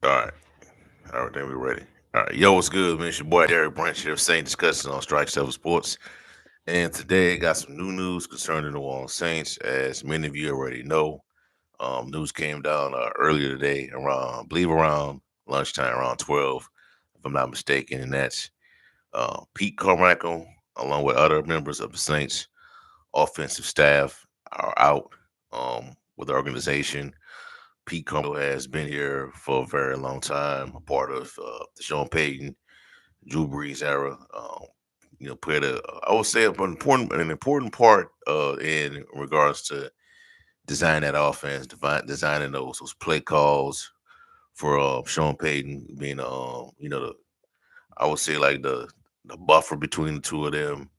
All right. All right, then we're ready. All right. Yo, what's good, man? It's your boy Eric Branch here, Saint discussing on Strike Seven Sports. And today I got some new news concerning the New Orleans Saints. As many of you already know, news came down earlier today around, I believe around lunchtime, around 12, if I'm not mistaken. And that's Pete Carmichael, along with other members of the Saints offensive staff, are out with the organization. Pete Carmichael has been here for a very long time, a part of the Sean Payton, Drew Brees era. Played I would say an important part in regards to designing that offense, designing those play calls for Sean Payton being I would say like the buffer between the two of them.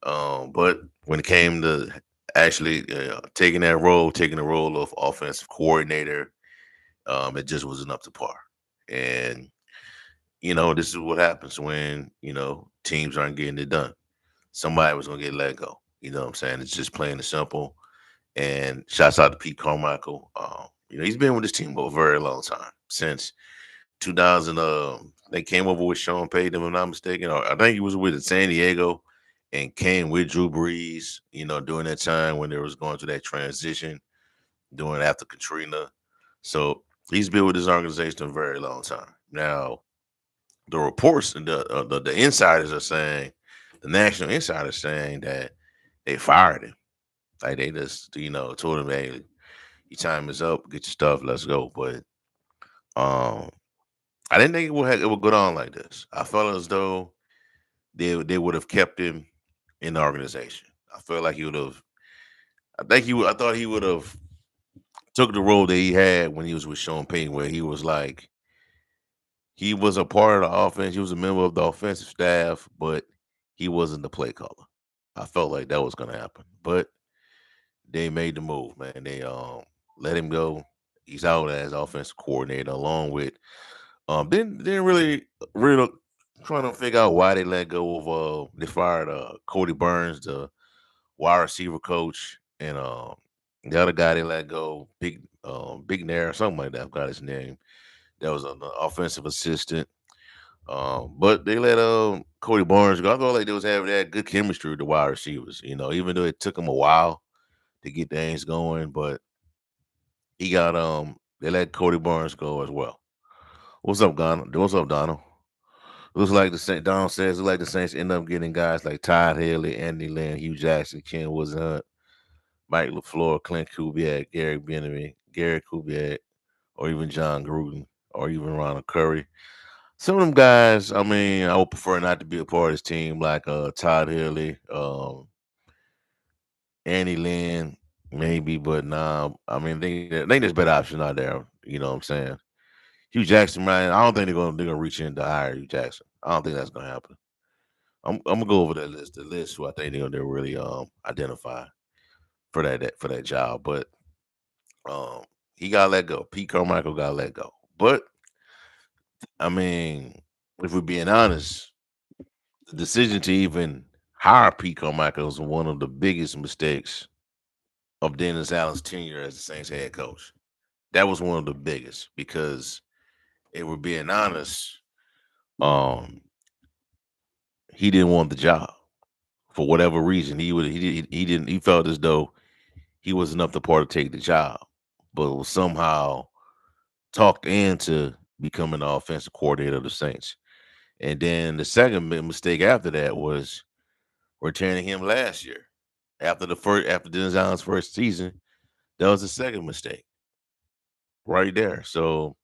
But when it came to actually taking the role of offensive coordinator, it just wasn't up to par. And this is what happens when teams aren't getting it done. Somebody was gonna get let go. You know what I'm saying? It's just plain and simple. And shouts out to Pete Carmichael. He's been with this team for a very long time since 2000. They came over with Sean Payton, if I'm not mistaken. Or I think he was with San Diego and came with Drew Brees. During that time when they was going through that transition, doing after Katrina. So he's been with this organization a very long time. Now, the reports and the insiders are saying, the national insiders saying that they fired him. Like they just told him, "Hey, your time is up. Get your stuff. Let's go." But um, I didn't think it would go down like this. I felt as though they would have kept him in the organization. I felt like he would have. I think he would. I thought he would have took the role that he had when he was with Sean Payton, where he was like he was a part of the offense. He was a member of the offensive staff, but he wasn't the play caller. I felt like that was going to happen, but they made the move, man. They let him go. He's out as offensive coordinator, along with didn't really trying to figure out why they let go of they fired Cody Burns, the wide receiver coach, and the other guy they let go, Big Nair, something like that. I forgot his name. That was an offensive assistant. But they let Cody Barnes go. I thought like they was having that good chemistry with the wide receivers. Even though it took them a while to get things going, but he got they let Cody Barnes go as well. What's up, Donald? What's up, Donald? Looks like the Saint Donald says looks like the Saints end up getting guys like Todd Haley, Andy Lynn, Hugh Jackson, Ken Woods Hunt, Mike LaFleur, Clint Kubiak, Gary Benjamin, Gary Kubiak, or even John Gruden, or even Ronald Curry. Some of them guys, I mean, I would prefer not to be a part of this team, like Todd Haley, Andy Lynn, maybe, but nah. I mean, I think there's better options out there. You know what I'm saying? Hugh Jackson, man. I don't think they're gonna reach in to hire Hugh Jackson. I don't think that's gonna happen. I'm gonna go over that list, the list who I think they're really identify for that job. But um, he got let go. Pete Carmichael got let go. But I mean, if we're being honest, the decision to even hire Pete Carmichael was one of the biggest mistakes of Dennis Allen's tenure as the Saints head coach. That was one of the biggest because if we're being honest, um, he didn't want the job for whatever reason. He felt as though he wasn't up to par to take the job, but was somehow talked into becoming the offensive coordinator of the Saints. And then the second mistake after that was retaining him last year. After Dennis Allen's first season, that was the second mistake right there. So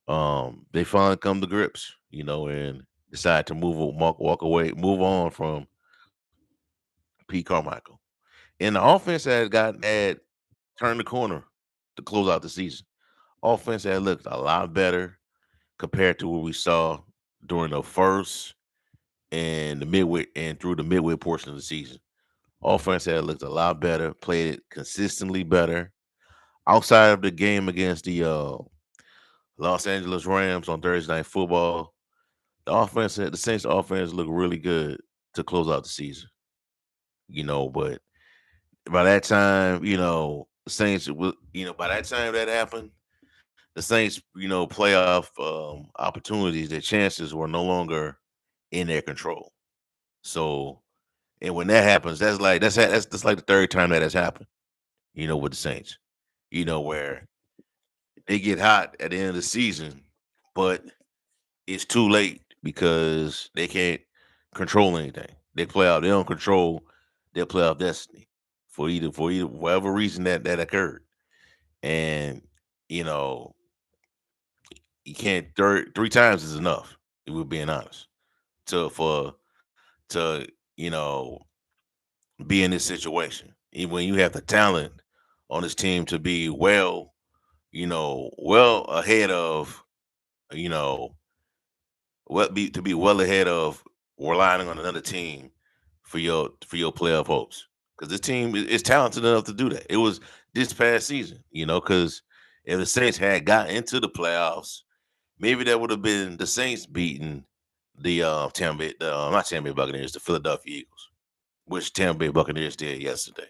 they finally come to grips, and decide to walk away, move on from Pete Carmichael. And the offense had turned the corner to close out the season. Offense had looked a lot better compared to what we saw during the first and the midway and through the midway portion of the season. Offense had looked a lot better, played it consistently better. Outside of the game against the Los Angeles Rams on Thursday Night Football, the Saints offense looked really good to close out the season. But by that time, Saints, by that time that happened, the Saints, playoff opportunities, their chances were no longer in their control. So, and when that happens, that's like the third time that has happened. With the Saints, where they get hot at the end of the season, but it's too late because they can't control anything. They don't control their playoff destiny for either whatever reason that occurred. And you know, you can't three times is enough, if we're being honest. To be in this situation. Even when you have the talent on this team to be well ahead of, you know, to be well ahead of relying on another team for your playoff hopes. Because this team is talented enough to do that. It was this past season, because if the Saints had got into the playoffs, maybe that would have been the Saints beating the not Tampa Bay Buccaneers, the Philadelphia Eagles, which Tampa Bay Buccaneers did yesterday.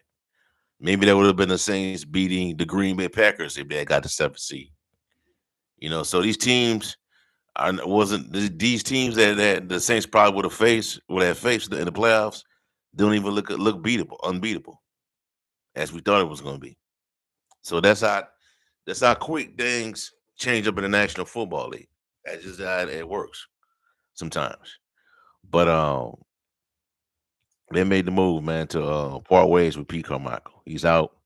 Maybe that would have been the Saints beating the Green Bay Packers if they had got the seventh seed. So these teams wasn't these teams that the Saints probably would have faced in the playoffs don't even look beatable, unbeatable as we thought it was going to be. So that's how quick things change up in the National Football League. That's just how it works sometimes. But they made the move, man, to part ways with Pete Carmichael. He's out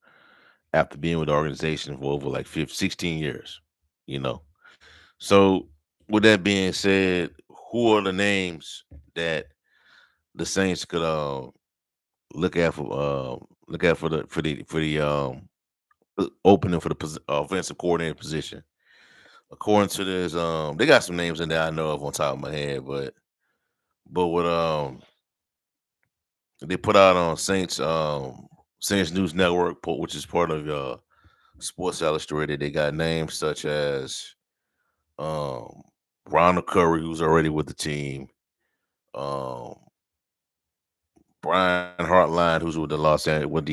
after being with the organization for over like 15, 16 years. You know, so with that being said, who are the names that the Saints could look at for the opening for the offensive coordinator position? According to this, they got some names in there I know of on top of my head, but what they put out on Saints News Network, which is part of Sports Illustrated. They got names such as um, Ronald Curry, who's already with the team, um, Brian Hartline, who's with the Los Angeles,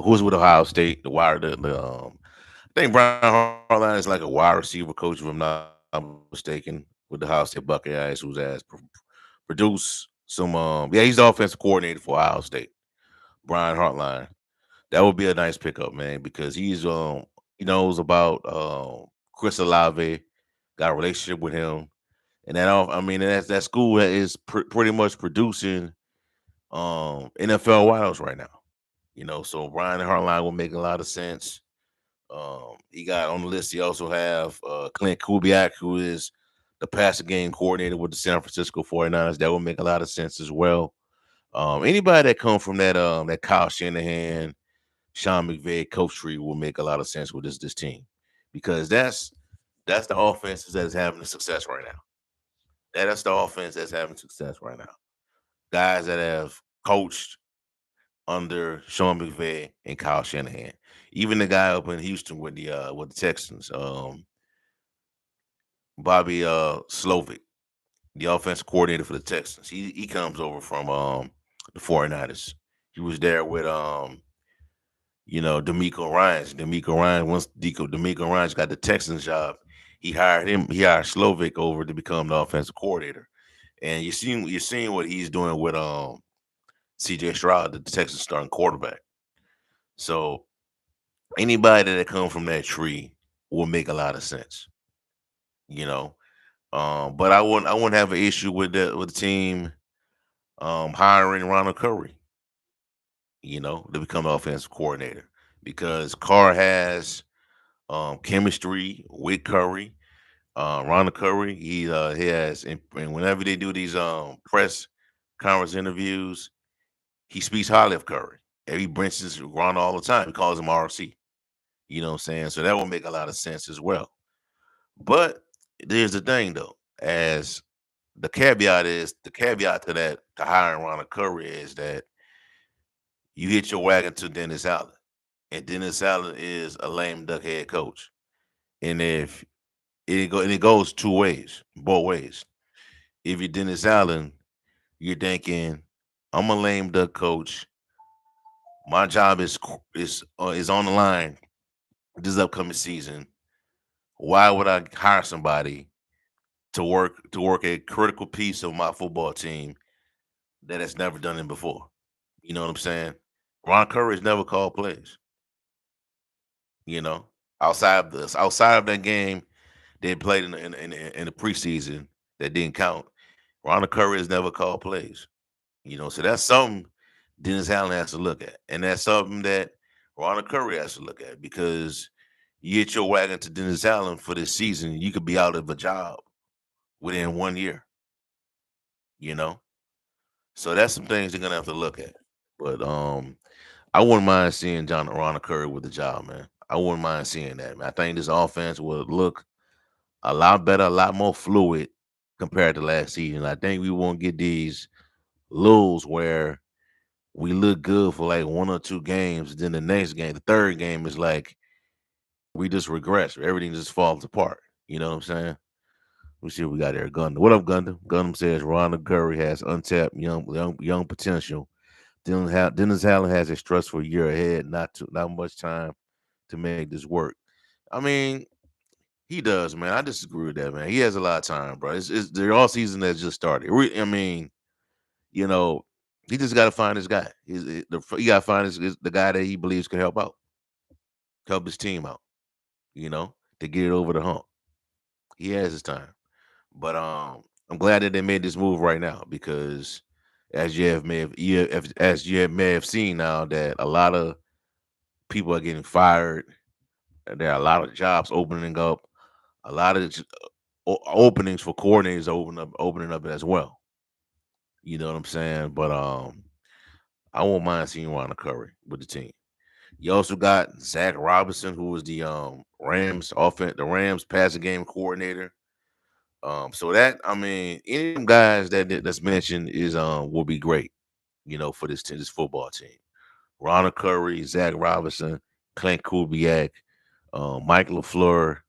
who's with Ohio State, the wire, I think Brian Hartline is like a wide receiver coach, if I'm not mistaken, with the Ohio State Buckeyes, produced some. Yeah, he's the offensive coordinator for Ohio State. Brian Hartline. That would be a nice pickup, man, because he knows about Chris Olave, got a relationship with him, and that school is pretty much producing NFL wideouts right now. So Brian Hartline will make a lot of sense. He got on the list. He also have Clint Kubiak, who is the passing game coordinator with the San Francisco 49ers. That will make a lot of sense as well. Anybody that come from that Kyle Shanahan, Sean McVay coach tree will make a lot of sense with this team, because that's the offense that is having the success right now. That's the offense that's having success right now. Guys that have coached under Sean McVay and Kyle Shanahan. Even the guy up in Houston with the Texans, Bobby Slovic, the offensive coordinator for the Texans. He comes over from the 49ers. He was there with D'Amico Ryans. D'Amico Ryan once D'Amico Ryans got the Texans job, he hired Slovic over to become the offensive coordinator. And you're seeing what he's doing with CJ Stroud, the Texans starting quarterback. So anybody that come from that tree will make a lot of sense, you know. But I wouldn't have an issue with the team hiring Ronald Curry, to become the offensive coordinator, because Carr has chemistry with Curry. Ronald Curry, he has, and whenever they do these press conference interviews, he speaks highly of Curry. And he mentions Ronald all the time. He calls him RC. You know what I'm saying? So that will make a lot of sense as well. But there's the thing though, as the caveat to that, to hiring Ronald Curry, is that you hit your wagon to Dennis Allen. And Dennis Allen is a lame duck head coach. And if it goes two ways, both ways. If you're Dennis Allen, you're thinking, I'm a lame duck coach. My job is on the line this upcoming season. Why would I hire somebody to work a critical piece of my football team that has never done it before? You know what I'm saying? Ron Curry has never called plays. You know, outside of that game they played in the preseason that didn't count. Ron Curry has never called plays. So that's something Dennis Allen has to look at, and that's something that Ron Curry has to look at because you hit your wagon to Dennis Allen for this season, you could be out of a job within 1 year. You know, so that's some things they're gonna have to look at. But I wouldn't mind seeing Ron Curry with the job, man. I wouldn't mind seeing that, man. I think this offense would look a lot better, a lot more fluid compared to last season. I think we won't get these lulls where we look good for like 1 or 2 games. Then the next game, the third game is like we just regress. Everything just falls apart. You know what I'm saying? We see what we got there. Gundam. What up, Gundam? Gundam says Ronald Curry has untapped young potential. Dennis Allen has a stressful year ahead. Not much time to make this work. I mean, he does, man. I disagree with that, man. He has a lot of time, bro. It's the all season that's just started. I mean, you know, he just got to find his guy. He got to find the guy that he believes can help his team out. To get it over the hump. He has his time, but I'm glad that they made this move right now because, as you have may have seen now that a lot of people are getting fired. And there are a lot of jobs opening up. A lot of openings for coordinators opening up as well. You know what I'm saying? But I won't mind seeing Ron Curry with the team. You also got Zach Robinson, who was the Rams passing game coordinator. So that I mean, any of them guys that's mentioned is will be great, for this football team. Ron Curry, Zach Robinson, Clint Kubiak, Mike LaFleur,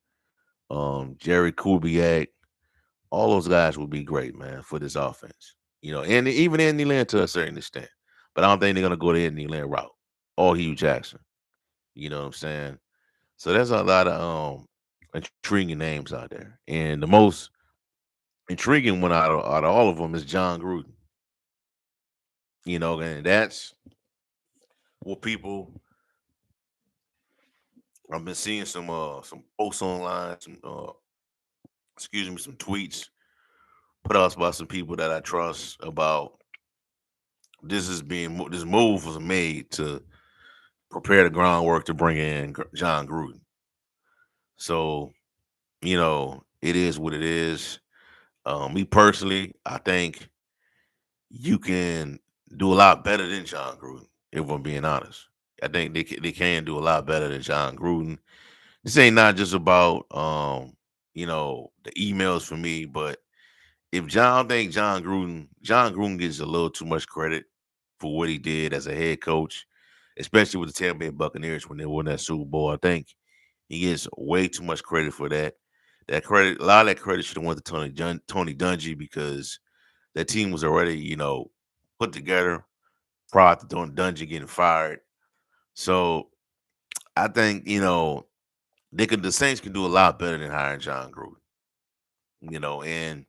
Jerry Kubiak, all those guys would be great, man, for this offense. And even Andy Lynn to a certain extent. But I don't think they're gonna go the Andy Lynn route or Hugh Jackson. You know what I'm saying? So there's a lot of intriguing names out there. And the most intriguing one out of all of them is John Gruden. And that's what people I've been seeing some posts online, some tweets put out by some people that I trust about this move was made to prepare the groundwork to bring in John Gruden. So, it is what it is. Me personally, I think you can do a lot better than John Gruden, if I'm being honest. I think they can do a lot better than John Gruden. This ain't not just about the emails for me, but if John think John Gruden gets a little too much credit for what he did as a head coach, especially with the Tampa Bay Buccaneers when they won that Super Bowl. I think he gets way too much credit for that. A lot of that credit should have went to Tony Dungy because that team was already, put together prior to Dungy getting fired. So I think, the Saints can do a lot better than hiring John Gruden. And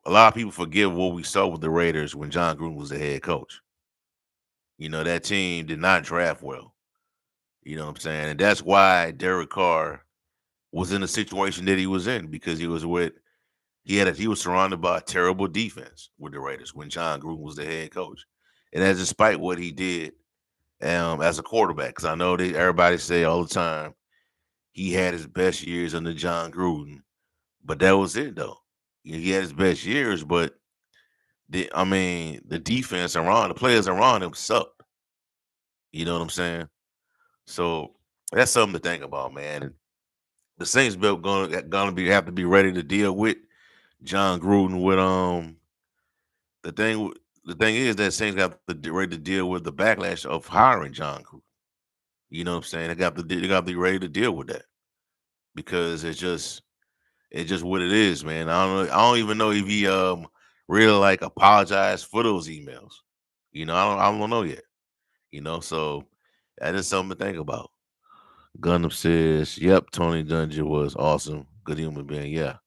a lot of people forget what we saw with the Raiders when John Gruden was the head coach. That team did not draft well. You know what I'm saying? And that's why Derek Carr was in the situation that he was in because he was surrounded by a terrible defense with the Raiders when John Gruden was the head coach. And that's despite what he did as a quarterback. Because I know that everybody say all the time he had his best years under John Gruden, but that was it though. He had his best years, but the defense around the players around him sucked. You know what I'm saying? So that's something to think about, man. And the Saints built gonna be have to be ready to deal with John Gruden with the thing. The thing is that Saints got to be ready to deal with the backlash of hiring John Gruden. You know what I'm saying? They got to be ready to deal with that because it's just what it is, man. I don't even know if he really like apologized for those emails. I don't know yet. So that is something to think about. Gundam says, "Yep, Tony Dungy was awesome, good human being." Yeah,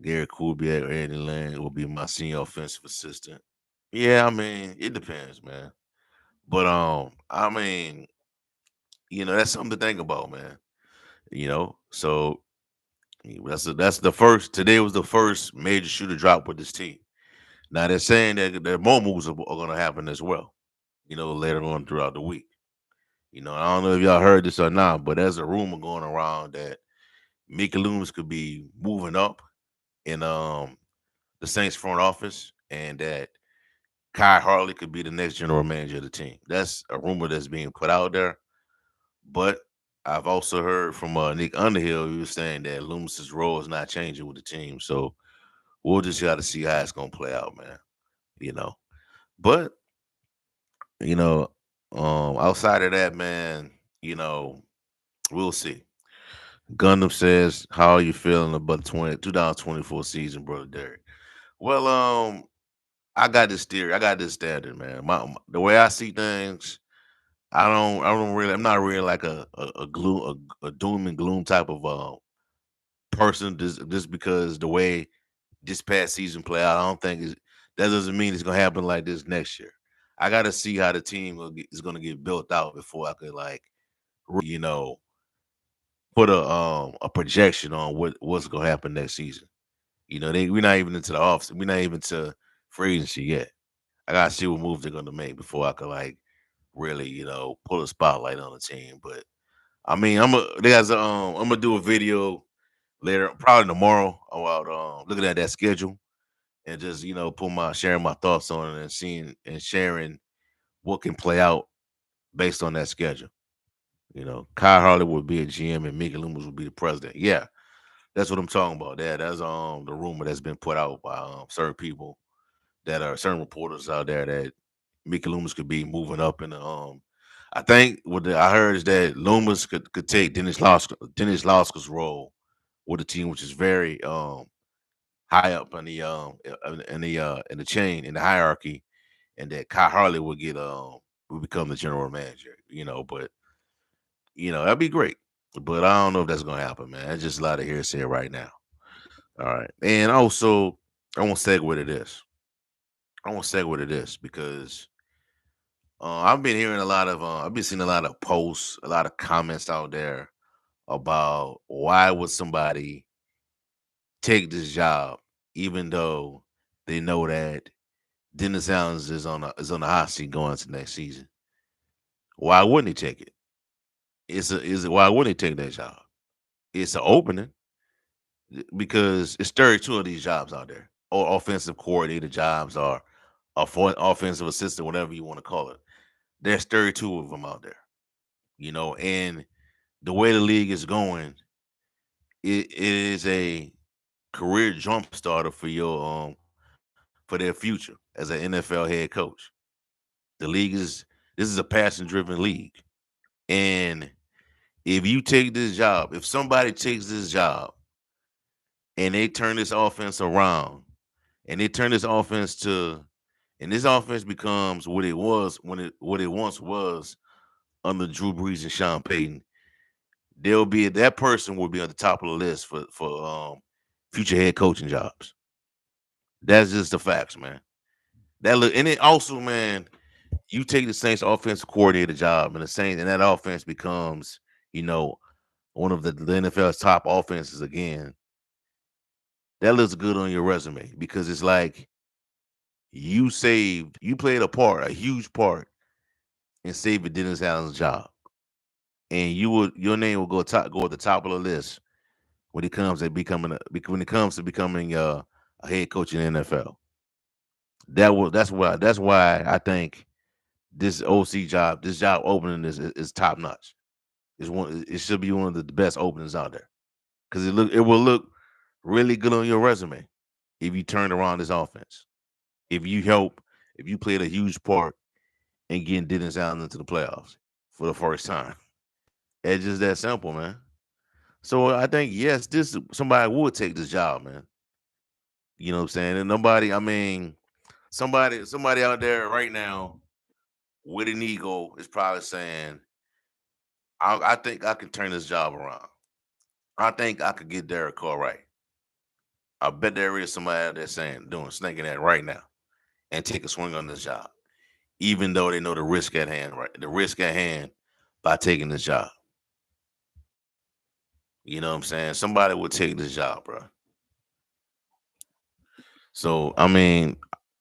Gary Kubiak or Eddie Lang will be my senior offensive assistant. Yeah, I mean, it depends, man. But I mean, that's something to think about, man. So that's the first. Today was the first major shooter drop with this team. Now they're saying that more moves are going to happen as well. Later on throughout the week. I don't know if y'all heard this or not, but there's a rumor going around that Mickey Loomis could be moving up in the Saints front office, and that Kai Harley could be the next general manager of the team. That's a rumor that's being put out there. But I've also heard from Nick Underhill, he was saying that Loomis's role is not changing with the team. So we'll just got to see how it's gonna play out, man. You know, but you know, outside of that, man, you know, we'll see. Gundam says, "How are you feeling about the 2024 season, brother Derek?" Well, I got this theory. I got this standard, man. The way I see things, I don't really. I'm not really like a doom and gloom type of person. Just because the way this past season play out, I don't think that doesn't mean it's gonna happen like this next year. I got to see how the team is gonna get built out before I could like, you know, put a projection on what's gonna happen next season. We're not even into the offs. We're not even to free agency yet. I gotta see what moves they're gonna make before I could like really, pull a spotlight on the team. But I mean, I'm gonna do a video later, probably tomorrow, about looking at that schedule and just put my sharing my thoughts on it and seeing and sharing what can play out based on that schedule. Kyle Harley would be a GM and Mickey Loomis would be the president. Yeah, that's what I'm talking about. That's the rumor that's been put out by certain people that are certain reporters out there that Mickey Loomis could be moving up in the I think I heard is that Loomis could take Dennis Lausker's role with the team, which is very high up in the in the chain in the hierarchy, and that Kai Harley will become the general manager. But that'd be great. But I don't know if that's gonna happen, man. That's just a lot of hearsay right now. All right, and also I want to segue to this. I want to segue to this because I've been seeing a lot of posts, a lot of comments out there about why would somebody take this job, even though they know that Dennis Allen is on the hot seat going into next season. Why wouldn't he take it? Why wouldn't he take that job? It's an opening because it's 32 of these jobs out there, or offensive coordinator jobs, or offensive assistant, whatever you want to call it. There's 32 of them out there. And the way the league is going, it is a career jump starter for for their future as an NFL head coach. The league is This is a passion driven league. And if you take this job, if somebody takes this job and they turn this offense around and they turn this offense to and this offense becomes what it was what it once was under Drew Brees and Sean Payton, that person will be on the top of the list for future head coaching jobs. That's just the facts, man. And it also, man, you take the Saints offensive coordinator job and the Saints and that offense becomes, you know, one of the NFL's top offenses again. That looks good on your resume because it's like you played a huge part in saving Dennis Allen's job. And your name will go at the top of the list when it comes to becoming a head coach in the NFL. That's why I think this this job opening is top notch. It should be one of the best openings out there because it will look really good on your resume if you turn around this offense. If you help, if you played a huge part in getting Dennis Allen into the playoffs for the first time. It's just that simple, man. So I think yes, this somebody would take this job, man. You know what I'm saying? And I mean, somebody out there right now with an ego is probably saying, I think I can turn this job around. I think I could get Derek Carr right. I bet there is somebody out there saying doing snaking that right now and take a swing on this job, even though they know the risk at hand, right? The risk at hand by taking this job. You know what I'm saying? Somebody would take this job, bro. So I mean,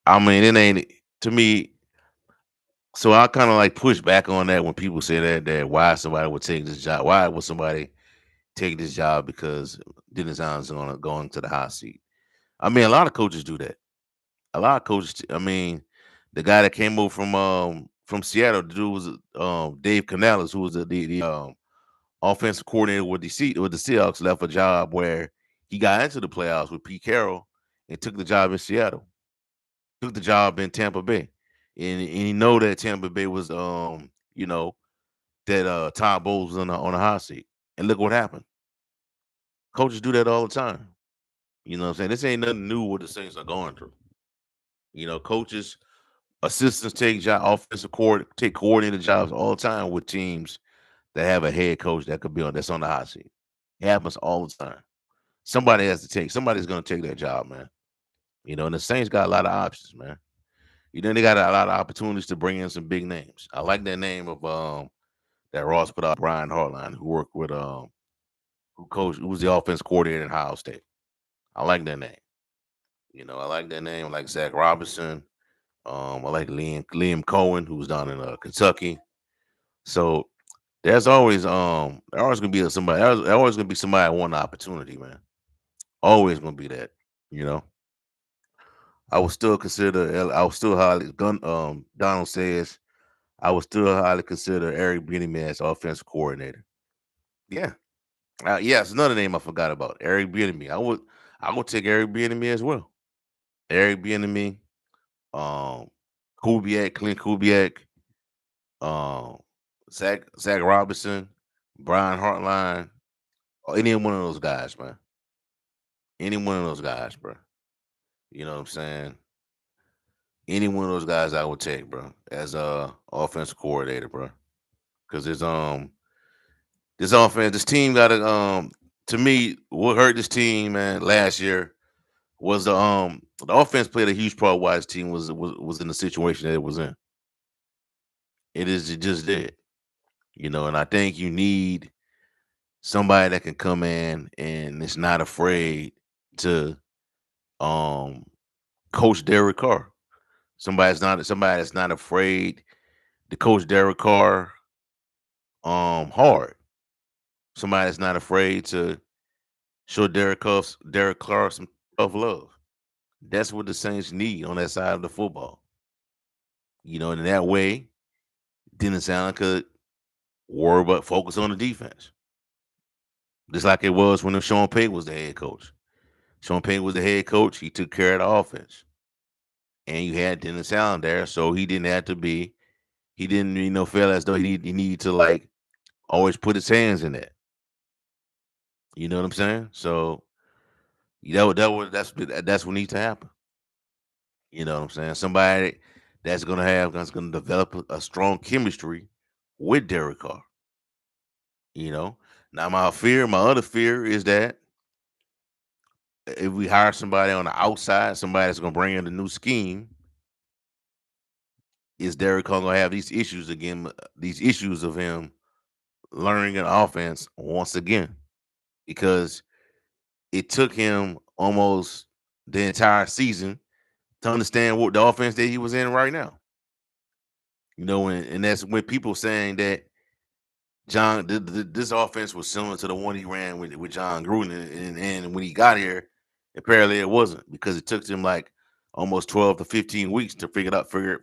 it ain't to me. So I kind of like push back on that when people say that why somebody would take this job. Why would somebody take this job because Dennis Allen's gonna go into the hot seat? I mean, a lot of coaches do that. A lot of coaches. I mean, the guy that came over from Seattle, the dude was Dave Canales, who was the offensive coordinator with the Seahawks, left a job where he got into the playoffs with Pete Carroll and took the job in Seattle, took the job in Tampa Bay, and he know that Tampa Bay was that Todd Bowles was on the hot seat, and look what happened. Coaches do that all the time. You know what I'm saying? This ain't nothing new what the Saints are going through. Coaches, assistants take take coordinator jobs all the time with teams that have a head coach that could be on that's on the hot seat. It happens all the time. Somebody's gonna take that job, man. And the Saints got a lot of options, man. They got a lot of opportunities to bring in some big names. I like that name of that Ross put out, Brian Hartline, who worked with who was the offense coordinator in Ohio State. I like that name. I like that name. I like Zach Robinson. I like Liam Cohen, who was down in Kentucky. So there's always gonna be somebody. There's always gonna be somebody that want an opportunity, man. Always gonna be that. You know. I would still consider. I would still highly. Donald says I would still highly consider Eric Bieniemy as offensive coordinator. Yeah. Yeah, it's another name I forgot about. Eric Bieniemy. I would take Eric Bieniemy as well. Eric Bieniemy, um, Clint Kubiak, um, Zach Robinson, Brian Hartline, or any one of those guys, man. Any one of those guys, bro. You know what I'm saying? Any one of those guys I would take, bro, as a offensive coordinator, bro. Because this team got to to me, what hurt this team, man, last year was the offense played a huge part why his team was in the situation that it was in. It just did. And I think you need somebody that can come in and is not afraid to um coach Derek Carr. Somebody that's not afraid to coach Derek Carr hard. Somebody that's not afraid to show Derek Carr some tough love. That's what the Saints need on that side of the football. And in that way, Dennis Allen could worry about focus on the defense. Just like it was when Sean Payton was the head coach. Sean Payton was the head coach. He took care of the offense. And you had Dennis Allen there, so he didn't have to be. He didn't, feel as though he needed to like always put his hands in that. You know what I'm saying? So that's what needs to happen. You know what I'm saying? Somebody that's gonna develop a strong chemistry with Derek Carr. You know. Now my other fear is that if we hire somebody on the outside, somebody that's gonna bring in a new scheme, is Derek Carr gonna have these issues again? These issues of him learning an offense once again because it took him almost the entire season to understand what the offense that he was in right now. And that's when people saying that this offense was similar to the one he ran with John Gruden, and when he got here, apparently it wasn't because it took him like almost 12 to 15 weeks to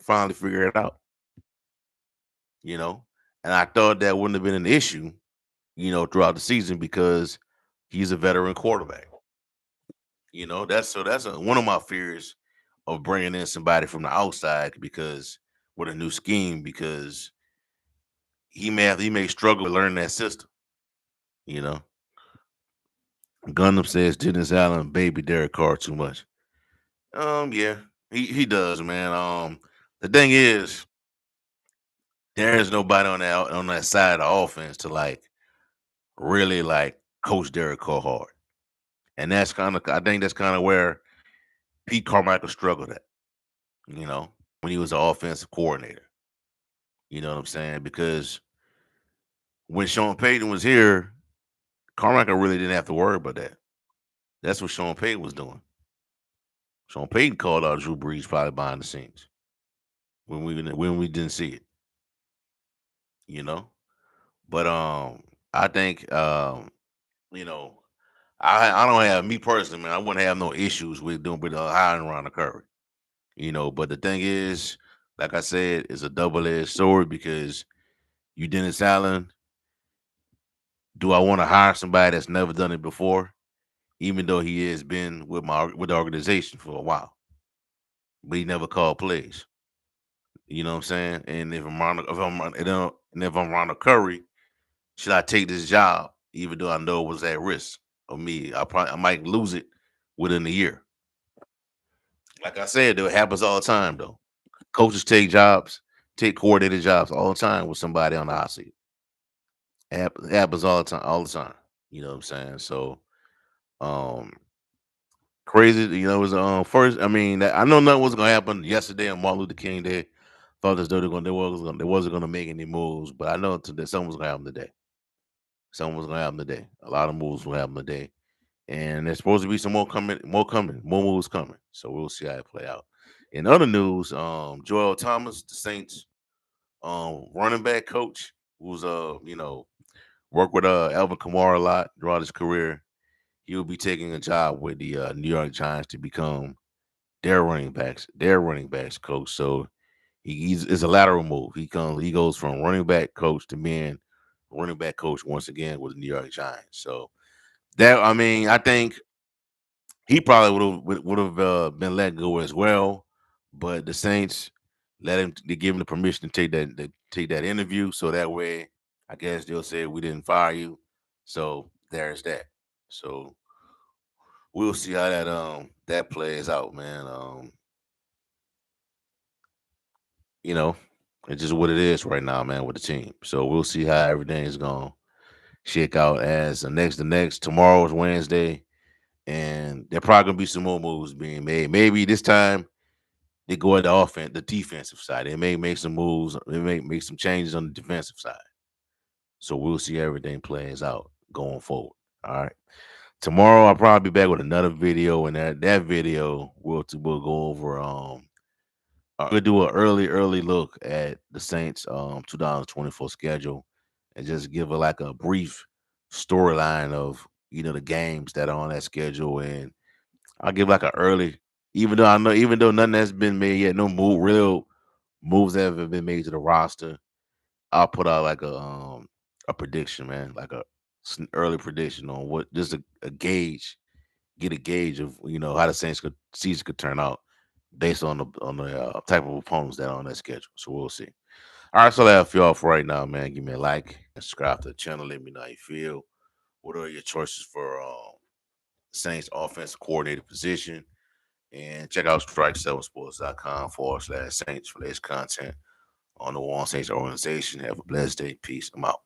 finally figure it out. You know, and I thought that wouldn't have been an issue, throughout the season because he's a veteran quarterback. That's one of my fears of bringing in somebody from the outside because with a new scheme because he may struggle with learning that system. You know, Gundam says Dennis Allen baby Derek Carr too much. Yeah, he does, man. The thing is, There is nobody on that side of the offense to really coach Derek Carr hard. And that's kind of I think that's kind of where Pete Carmichael struggled at, you know, when he was the offensive coordinator. You know what I'm saying? Because when Sean Payton was here, Carmichael really didn't have to worry about that. That's what Sean Payton was doing. Sean Payton called out Drew Brees probably behind the scenes when we didn't see it, you know. But I think you know, I don't have me personally, man. I wouldn't have no issues with hiring Ron Curry, you know. But the thing is, like I said, it's a double edged sword because you Dennis Allen. Do I want to hire somebody that's never done it before, even though he has been with the organization for a while, but he never called plays. You know what I'm saying? And if I'm Ronald Curry, should I take this job even though I know it was at risk of me? I might lose it within a year. Like I said, though, it happens all the time though. Coaches take coordinator jobs all the time with somebody on the hot seat. It happens all the time. You know what I'm saying? So um crazy, it was first. I mean, I know nothing was gonna happen yesterday on Martin Luther King Day. Thought as though they wasn't gonna make any moves, but I know that something was gonna happen today. Something was gonna happen today. A lot of moves will happen today, and there's supposed to be some more moves coming. So we'll see how it play out. In other news, Joel Thomas, the Saints running back coach, who's worked with Alvin Kamara a lot throughout his career. He'll be taking a job with the New York Giants to become their running backs coach. So it's a lateral move. He goes from running back coach to being running back coach once again with the New York Giants. So that I mean, I think he probably would have been let go as well, but the Saints they give him the permission to take that interview, so that way I guess they'll say we didn't fire you. So there's that. So we'll see how that plays out, man. You know, it's just what it is right now, man, with the team. So we'll see how everything is going to shake out as the next tomorrow is Wednesday, and there probably gonna be some more moves being made. Maybe this time they go at the defensive side. They may make some moves. They may make some changes on the defensive side. So we'll see how everything plays out going forward. All right. Tomorrow I'll probably be back with another video, and that video we'll go over we'll do an early look at the Saints 2024 schedule and just give a brief storyline of the games that are on that schedule, and I'll give like a early, even though nothing has been made yet, no real moves that have been made to the roster. I'll put out like a prediction, man, like early prediction on what just a gauge, get a gauge of how the season could turn out based on the type of opponents that are on that schedule. So we'll see. All right, so that's all for right now, man. Give me a like and subscribe to the channel. Let me know how you feel. What are your choices for Saints offensive coordinator position? And check out strike7sports.com/Saints for latest content on the Wall Saints organization. Have a blessed day. Peace. I'm out.